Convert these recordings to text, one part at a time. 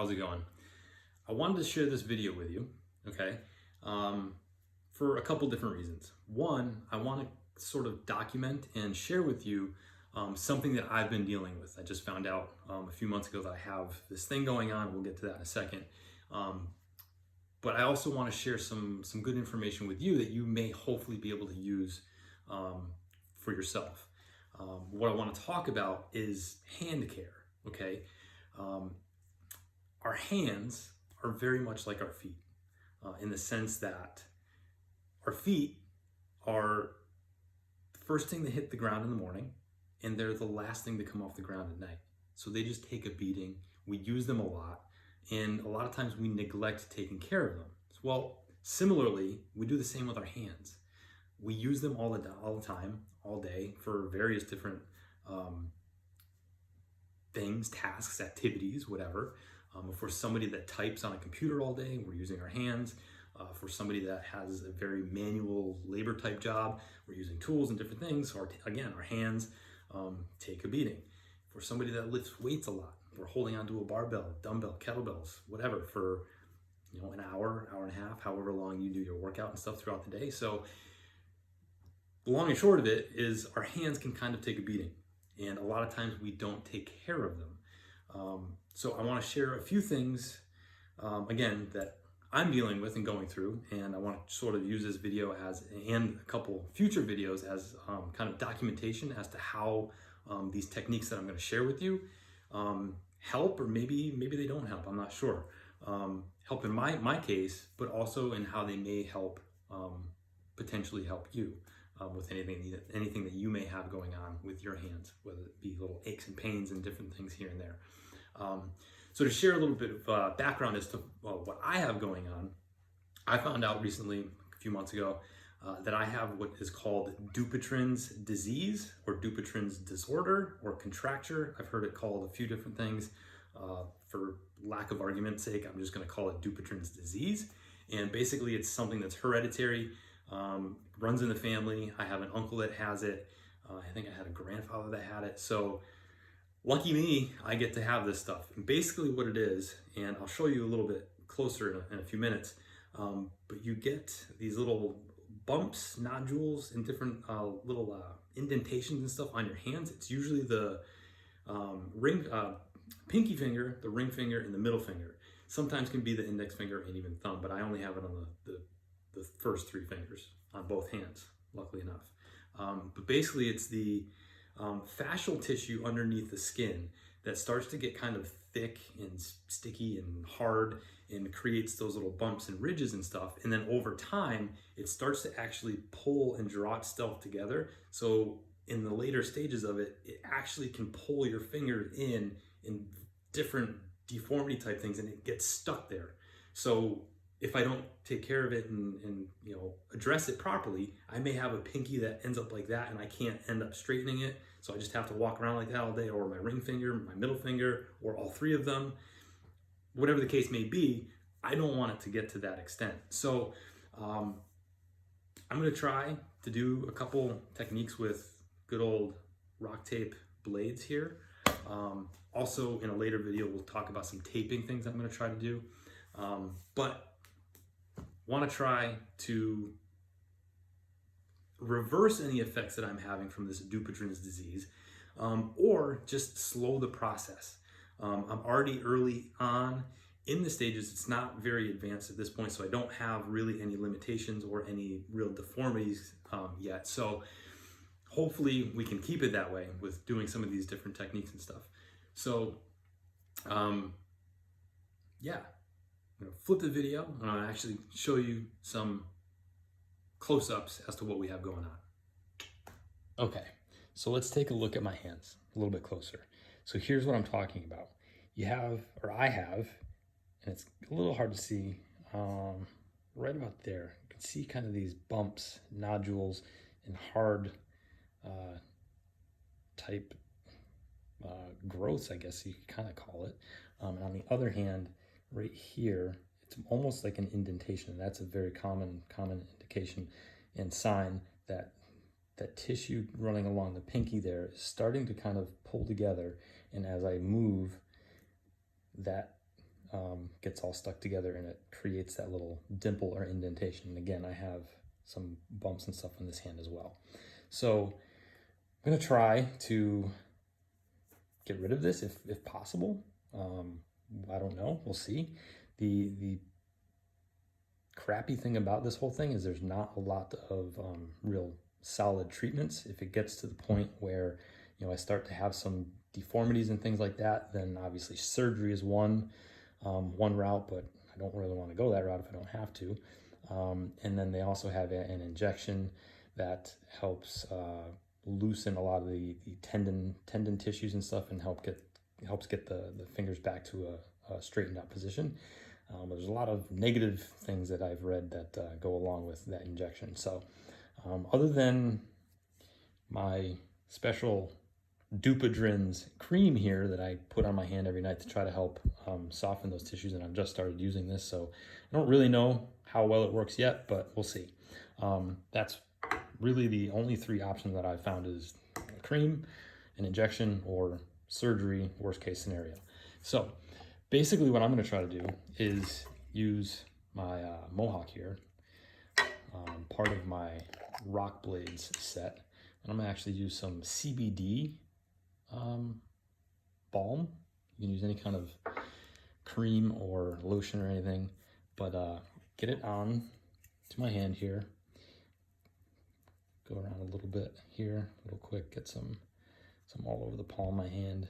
how's it going? I wanted to share this video with you, okay, for a couple different reasons. One, I want to sort of document and share with you something that I've been dealing with. I just found out a few months ago that I have this thing going on. We'll get to that in a second. But I also want to share some good information with you that you may hopefully be able to use for yourself. What I want to talk about is hand care, okay? Our hands are very much like our feet in the sense that our feet are the first thing that hit the ground in the morning, and they're the last thing to come off the ground at night. So they just take a beating. We use them a lot, and a lot of times we neglect taking care of them. Well, similarly, we do the same with our hands. We use them all the time, all day, for various different things, tasks, activities, whatever. For somebody that types on a computer all day, we're using our hands. For somebody that has a very manual labor type job, we're using tools and different things. So again, our hands take a beating. For somebody that lifts weights a lot, we're holding onto a barbell, dumbbell, kettlebells, whatever, for an hour, hour and a half, however long you do your workout and stuff throughout the day. So the long and short of it is our hands can kind of take a beating, and a lot of times we don't take care of them. So I want to share a few things, again, that I'm dealing with and going through, and I want to sort of use this video and a couple future videos as kind of documentation as to how these techniques that I'm going to share with you help, or maybe they don't help. I'm not sure. Help in my case, but also in how they may help, potentially help you with anything that you may have going on with your hands, whether it be little aches and pains and different things here and there. So to share a little bit of background as to what I have going on, I found out recently, a few months ago, that I have what is called Dupuytren's disease, or Dupuytren's disorder, or contracture. I've heard it called a few different things. For lack of argument's sake, I'm just going to call it Dupuytren's disease. And basically, it's something that's hereditary, runs in the family. I have an uncle that has it. I think I had a grandfather that had it. So lucky me, I get to have this stuff. And basically what it is, and I'll show you a little bit closer in a few minutes, but you get these little bumps, nodules, and different little indentations and stuff on your hands. It's usually the pinky finger, the ring finger, and the middle finger. Sometimes can be the index finger and even thumb, but I only have it on the first three fingers on both hands, luckily enough. But basically it's the fascial tissue underneath the skin that starts to get kind of thick and sticky and hard, and creates those little bumps and ridges and stuff. And then over time, it starts to actually pull and draw itself together. So in the later stages of it, it actually can pull your finger in different deformity type things, and it gets stuck there. So if I don't take care of it and address it properly, I may have a pinky that ends up like that, and I can't end up straightening it. So I just have to walk around like that all day, or my ring finger, my middle finger, or all three of them. Whatever the case may be, I don't want it to get to that extent. So I'm going to try to do a couple techniques with good old rock tape blades here. Also, in a later video, we'll talk about some taping things I'm going to try to do. But want to try to reverse any effects that I'm having from this Dupuytren's disease, or just slow the process. I'm already early on in the stages. It's not very advanced at this point, so I don't have really any limitations or any real deformities yet. So hopefully we can keep it that way with doing some of these different techniques and stuff. So yeah. I'm going to flip the video, and I'll actually show you some close-ups as to what we have going on. Okay, so let's take a look at my hands a little bit closer. So here's what I'm talking about. I have, and it's a little hard to see, right about there. You can see kind of these bumps, nodules, and hard type growths, I guess you could kind of call it. And on the other hand, right here, it's almost like an indentation. That's a very common indication and sign that that tissue running along the pinky there is starting to kind of pull together. And as I move, that gets all stuck together and it creates that little dimple or indentation. And again, I have some bumps and stuff on this hand as well. So I'm gonna try to get rid of this if possible. I don't know, we'll see. The crappy thing about this whole thing is there's not a lot of real solid treatments. If it gets to the point where, you know, I start to have some deformities and things like that, then obviously surgery is one route, but I don't really want to go that route if I don't have to. And then they also have an injection that helps loosen a lot of the tendon tissues and stuff, and helps get the fingers back to a straightened out position. There's a lot of negative things that I've read that go along with that injection. So other than my special Dupuytren's cream here that I put on my hand every night to try to help soften those tissues, and I've just started using this, so I don't really know how well it works yet, but we'll see. That's really the only 3 options that I've found is cream, an injection, or surgery, worst case scenario. So basically what I'm going to try to do is use my Mohawk here, part of my Rock Blades set, and I'm going to actually use some CBD balm. You can use any kind of cream or lotion or anything, but get it on to my hand here. Go around a little bit here, real quick, get some all over the palm of my hand.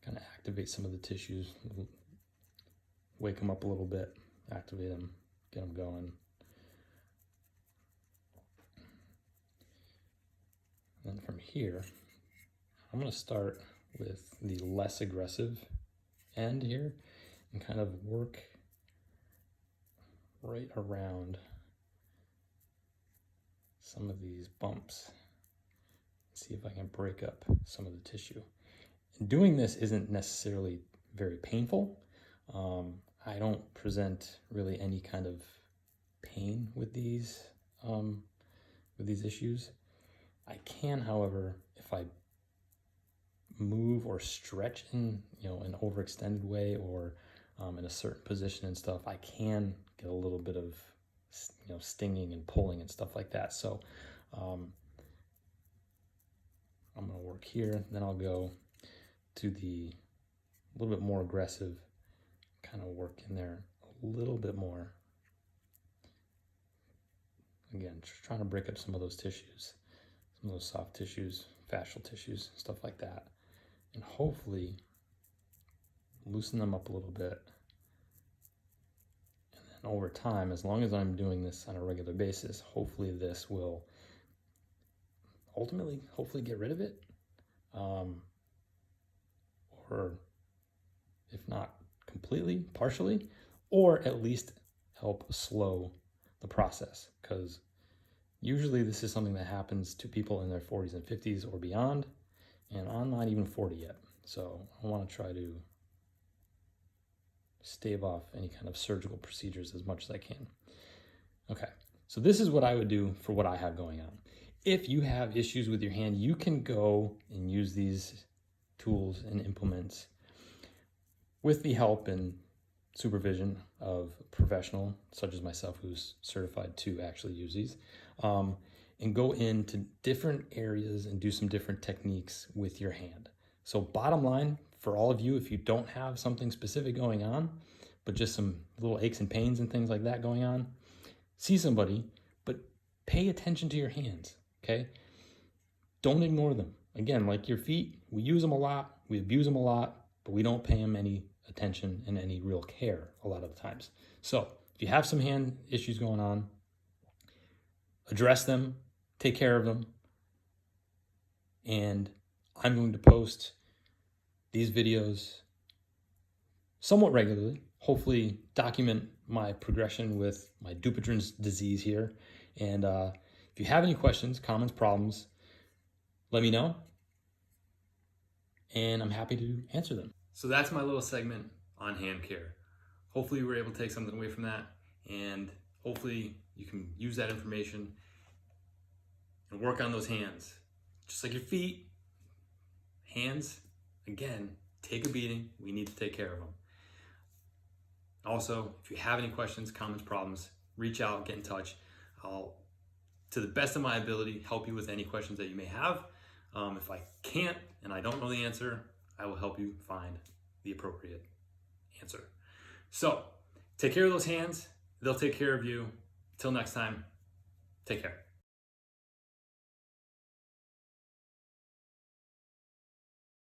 Kind of activate some of the tissues, wake them up a little bit, activate them, get them going. And then from here, I'm going to start with the less aggressive end here and kind of work right around some of these bumps. See if I can break up some of the tissue. And doing this isn't necessarily very painful. I don't present really any kind of pain with these issues. I can, however, if I move or stretch in an overextended way, or in a certain position and stuff, I can get a little bit of stinging and pulling and stuff like that. So I'm going to work here, then I'll go to the little bit more aggressive, kind of work in there a little bit more. Again, just trying to break up some of those tissues, some of those soft tissues, fascial tissues, stuff like that, and hopefully loosen them up a little bit. And then over time, as long as I'm doing this on a regular basis, hopefully this will ultimately get rid of it, or if not completely, partially, or at least help slow the process, because usually this is something that happens to people in their 40s and 50s or beyond, and I'm not even 40 yet, so I want to try to stave off any kind of surgical procedures as much as I can. Okay, so this is what I would do for what I have going on. If you have issues with your hand, you can go and use these tools and implements with the help and supervision of a professional such as myself, who's certified to actually use these, and go into different areas and do some different techniques with your hand. So bottom line for all of you, if you don't have something specific going on, but just some little aches and pains and things like that going on, see somebody, but pay attention to your hands, okay? Don't ignore them. Again, like your feet, we use them a lot, we abuse them a lot, but we don't pay them any attention and any real care a lot of the times. So if you have some hand issues going on, address them, take care of them, and I'm going to post these videos somewhat regularly, hopefully document my progression with my Dupuytren's disease here. And if you have any questions, comments, problems, let me know, and I'm happy to answer them. So that's my little segment on hand care. Hopefully you were able to take something away from that, and hopefully you can use that information and work on those hands. Just like your feet, hands, again, take a beating. We need to take care of them. Also, if you have any questions, comments, problems, reach out, get in touch. I'll, to the best of my ability, help you with any questions that you may have. If I can't and I don't know the answer, I will help you find the appropriate answer. So take care of those hands. They'll take care of you. Till next time, take care.